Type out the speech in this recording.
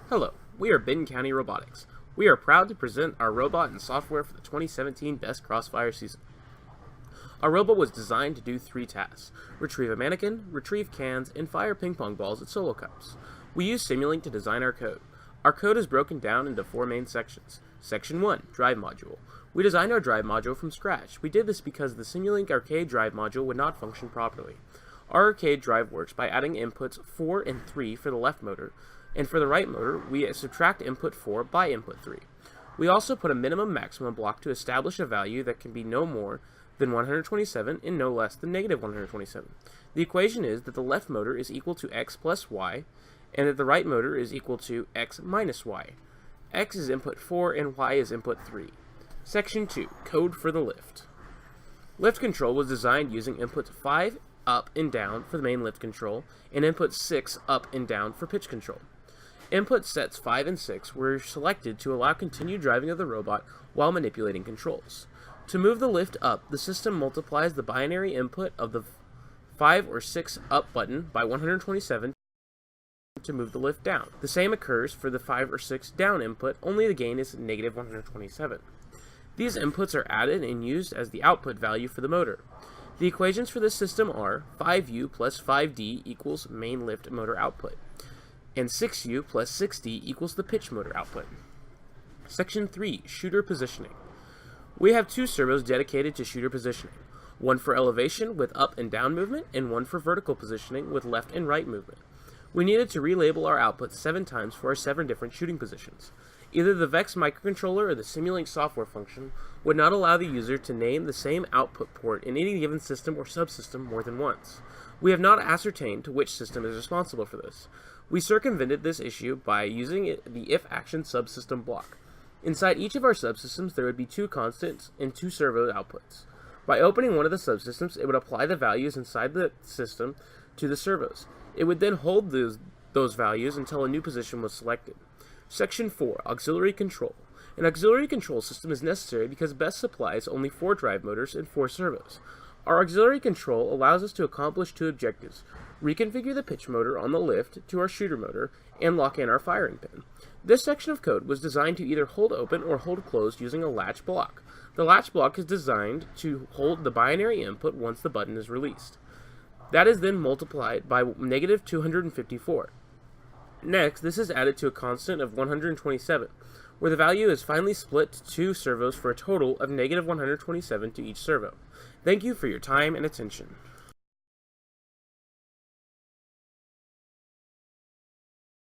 Hello, we are Benton County Robotics. We are proud to present our robot and software for the 2017 Best Crossfire season. Our robot was designed to do 3 tasks: retrieve a mannequin, retrieve cans, and fire ping pong balls at solo cups. We use Simulink to design our code. Our code is broken down into 4 main sections. Section 1, Drive Module. We designed our drive module from scratch. We did this because the Simulink Arcade drive module would not function properly. Our arcade drive works by adding inputs 4 and 3 for the left motor, and for the right motor, we subtract input 4 by input 3. We also put a minimum maximum block to establish a value that can be no more than 127 and no less than negative 127. The equation is that the left motor is equal to x plus y, and that the right motor is equal to x minus y. X is input 4 and y is input 3. Section 2, Code for the lift. Lift control was designed using inputs 5 up and down for the main lift control, and input 6 up and down for pitch control. Input sets 5 and 6 were selected to allow continued driving of the robot while manipulating controls. To move the lift up, the system multiplies the binary input of the 5 or 6 up button by 127 to move the lift down. The same occurs for the 5 or 6 down input, only the gain is negative 127. These inputs are added and used as the output value for the motor. The equations for this system are 5u plus 5d equals main lift motor output, and 6u plus 6d equals the pitch motor output. Section 3, Shooter Positioning. We have 2 servos dedicated to shooter positioning, one for elevation with up and down movement, and one for vertical positioning with left and right movement. We needed to relabel our outputs 7 times for our 7 different shooting positions. Either the VEX microcontroller or the Simulink software function would not allow the user to name the same output port in any given system or subsystem more than once. We have not ascertained to which system is responsible for this. We circumvented this issue by using the if-action subsystem block. Inside each of our subsystems there would be 2 constants and 2 servo outputs. By opening one of the subsystems, it would apply the values inside the system to the servos. It would then hold those values until a new position was selected. Section 4, Auxiliary Control. An auxiliary control system is necessary because BEST supplies only 4 drive motors and 4 servos. Our auxiliary control allows us to accomplish 2 objectives: reconfigure the pitch motor on the lift to our shooter motor, and lock in our firing pin. This section of code was designed to either hold open or hold closed using a latch block. The latch block is designed to hold the binary input once the button is released. That is then multiplied by negative 254. Next, this is added to a constant of 127, where the value is finally split to 2 servos for a total of negative 127 to each servo. Thank you for your time and attention.